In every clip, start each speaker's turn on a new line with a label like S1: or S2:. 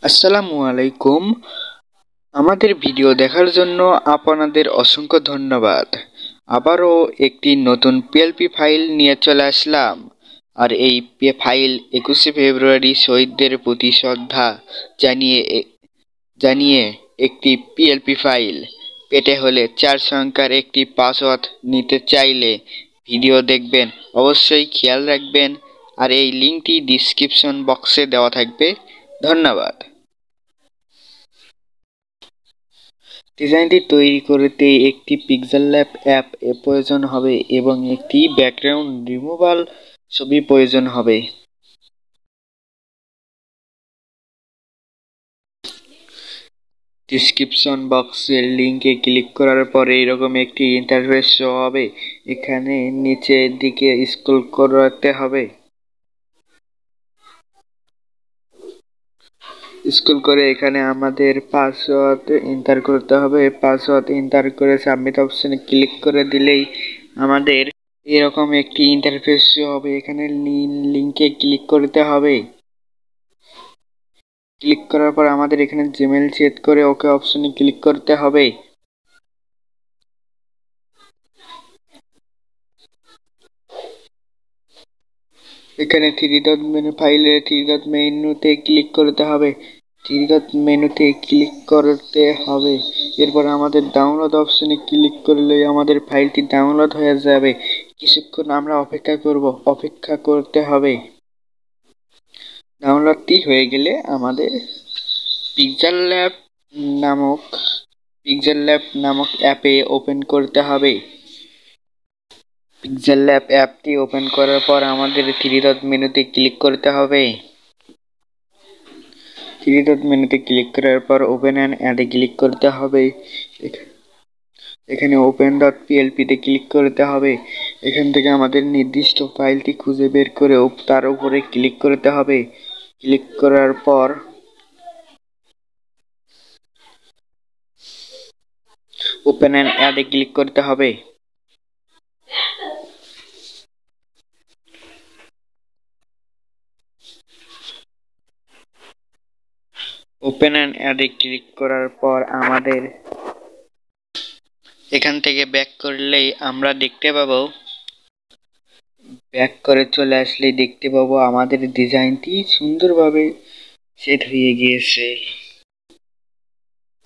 S1: আসসালামু আলাইকুম। আমাদের ভিডিও দেখার জন্য আপনাদের অসংখ্য ধন্যবাদ। আবারও একটি নতুন পিএলপি ফাইল নিয়ে চলে আসলাম। আর এই ফাইল 21শে ফেব্রুয়ারি শহীদদের প্রতি শ্রদ্ধা জানিয়ে একটি পিএলপি ফাইল পেতে হলে 4 সংখ্যার একটি পাসওয়ার্ড নিতে চাইলে ভিডিও দেখবেন, অবশ্যই খেয়াল রাখবেন। আর এই লিঙ্কটি ডিসক্রিপশন বক্সে দেওয়া থাকবে। ধন্যবাদ। ডিজাইনটি তৈরি করতে একটি পিক্সেল ল্যাব অ্যাপ প্রয়োজন হবে এবং একটি ব্যাকগ্রাউন্ড রিমুভাল ছবি প্রয়োজন হবে। ডিসক্রিপশন বক্সের লিঙ্কে ক্লিক করার পরে এরকম একটি ইন্টারফেস শো হবে। এখানে নিচের দিকে স্ক্রল করতে হবে। স্ক্রল করে এখানে আমাদের পাসওয়ার্ড এন্টার করতে হবে। পাসওয়ার্ড এন্টার করে সাবমিট অপশনে ক্লিক করে দিলেই আমাদের এরকম একটি ইন্টারফেস শো হবে। এখানে লিঙ্কে ক্লিক করতে হবে। ক্লিক করার পর আমাদের এখানে জিমেইল সেট করে ওকে অপশনে ক্লিক করতে হবে। এখানে থ্রি ডট মেনু ফাইলে থ্রি ডট মেনুতে ক্লিক করতে হবে। থ্রি ডট মেনুতে ক্লিক করতে হবে। এরপর আমাদের ডাউনলোড অপশনে ক্লিক করলে আমাদের ফাইলটি ডাউনলোড হয়ে যাবে। কিছুক্ষণ আমরা অপেক্ষা করতে হবে। ডাউনলোডটি হয়ে গেলে আমাদের পিক্সেল ল্যাব নামক অ্যাপে ওপেন করতে হবে। পিক্সেল ল্যাব অ্যাপটি ওপেন করার পর আমাদের থ্রি ডট মেনুতে ক্লিক করতে হবে। থ্রি ডট মেনুতে ক্লিক করার পর ওপেন অ্যান্ড অ্যাডে ক্লিক করতে হবে। এখানে ওপেন ডট পিএলপিতে ক্লিক করতে হবে। এখান থেকে আমাদের নির্দিষ্ট ফাইলটি খুঁজে বের করে তার উপরে ক্লিক করতে হবে। ক্লিক করার পর ওপেন অ্যান্ড অ্যাডে ক্লিক করতে হবে। ওপেন অ্যান্ড অ্যাডে ক্লিক করার পর আমাদের এখান থেকে ব্যাক করলেই আমরা দেখতে পাবো, ব্যাক করে চলে আসলেই দেখতে পাবো আমাদের ডিজাইনটি সুন্দরভাবে সেট হয়ে গিয়েছে।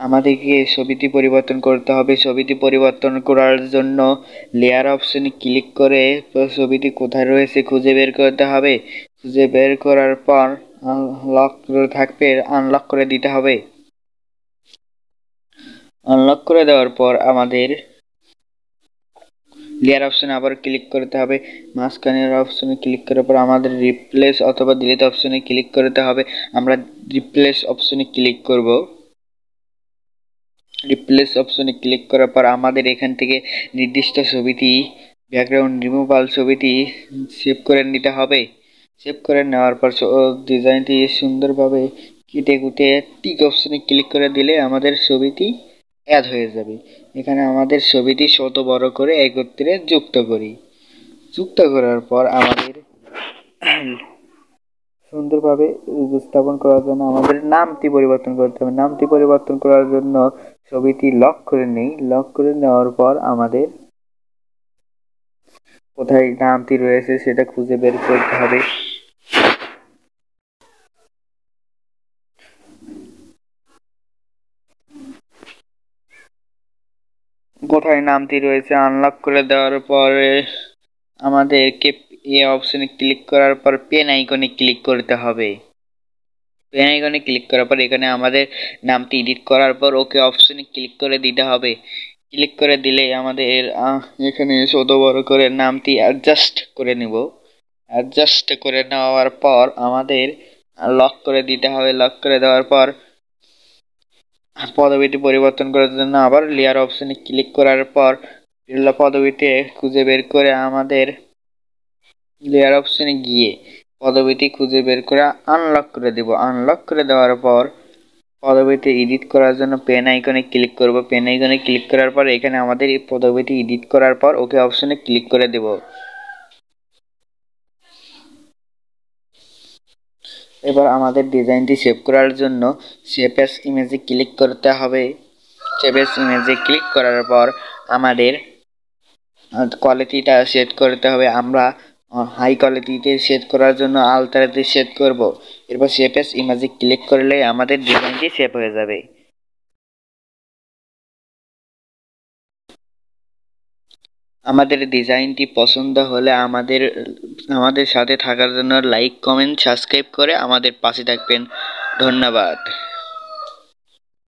S1: আমাদেরকে ছবিটি পরিবর্তন করতে হবে। ছবিটি পরিবর্তন করার জন্য লেয়ার অপশনে ক্লিক করে ছবিটি কোথায় রয়েছে খুঁজে বের করতে হবে। খুঁজে বের করার পর আনলক করে দিতে হবে। আনলক করে দেওয়ার পর আমাদের লেয়ার অপশনে আবার ক্লিক করতে হবে। মাঝখানের অপশনে ক্লিক করার পর আমাদের রিপ্লেস অথবা ডিলিট অপশনে ক্লিক করতে হবে। আমরা রিপ্লেস অপশনে ক্লিক করব। রিপ্লেস অপশনে ক্লিক করার পর আমাদের এখান থেকে নির্দিষ্ট ছবিটি ব্যাকগ্রাউন্ড রিমুভাল ছবিটি সেভ করে নিতে হবে। সেভ করে নেওয়ার পর ডিজাইনটি সুন্দরভাবে কেটে কুটে টিক অপশনে ক্লিক করে দিলে আমাদের ছবিটি অ্যাড হয়ে যাবে। এখানে আমাদের ছবিটি ছোট বড় করে একত্রে যুক্ত করি। যুক্ত করার পর আমাদের সুন্দরভাবে উপস্থাপন করার জন্য আমাদের নামটি পরিবর্তন করতে হবে। নামটি পরিবর্তন করার জন্য ছবিটি লক করে নেই। লক করে নেওয়ার পর আমাদের কোথায় নামটি রয়েছে সেটা খুঁজে বের করতে হবে। কোথায় নামটি রয়েছে আনলক করে দেওয়ার পরে আমাদেরকে অপশনে ক্লিক করার পর পেন আইকনে ক্লিক করতে হবে। পেন আইকনে ক্লিক করার পর এখানে আমাদের নামটি এডিট করার পর ওকে অপশনে ক্লিক করে দিতে হবে। ক্লিক করে দিলে আমাদের এখানে ছোট বড় করে নামটি অ্যাডজাস্ট করে নেব। অ্যাডজাস্ট করে নেওয়ার পর আমাদের লক করে দিতে হবে। লক করে দেওয়ার পর পদবিটি পরিবর্তন করার জন্য আবার লেয়ার অপশনে ক্লিক করার পর পদবিটি খুঁজে বের করে আমাদের লেয়ার অপশনে গিয়ে পদবিটি খুঁজে বের করে আনলক করে দেব। আনলক করে দেওয়ার পর পদবিটি এডিট করার জন্য পেন আইকনে ক্লিক করব। পেন আইকনে ক্লিক করার পর এখানে আমাদের এই পদবিটি এডিট করার পর ওকে অপশনে ক্লিক করে দেব। এবার আমাদের ডিজাইনটি সেভ করার জন্য সেভ অ্যাজ ইমেজে ক্লিক করতে হবে। সেভ অ্যাজ ইমেজে ক্লিক করার পর আমাদের কোয়ালিটিটা সেট করতে হবে। আমরা হাই কোয়ালিটিতে সেট করার জন্য আলট্রাতে সেট করব। এরপর সেভ অ্যাজ ইমেজে ক্লিক করলে আমাদের ডিজাইনটি সেভ হয়ে যাবে। আমাদের ডিজাইনটি পছন্দ হলে আমাদের সাথে থাকার জন্য লাইক, কমেন্ট, সাবস্ক্রাইব করে আমাদের পাশে থাকবেন। ধন্যবাদ।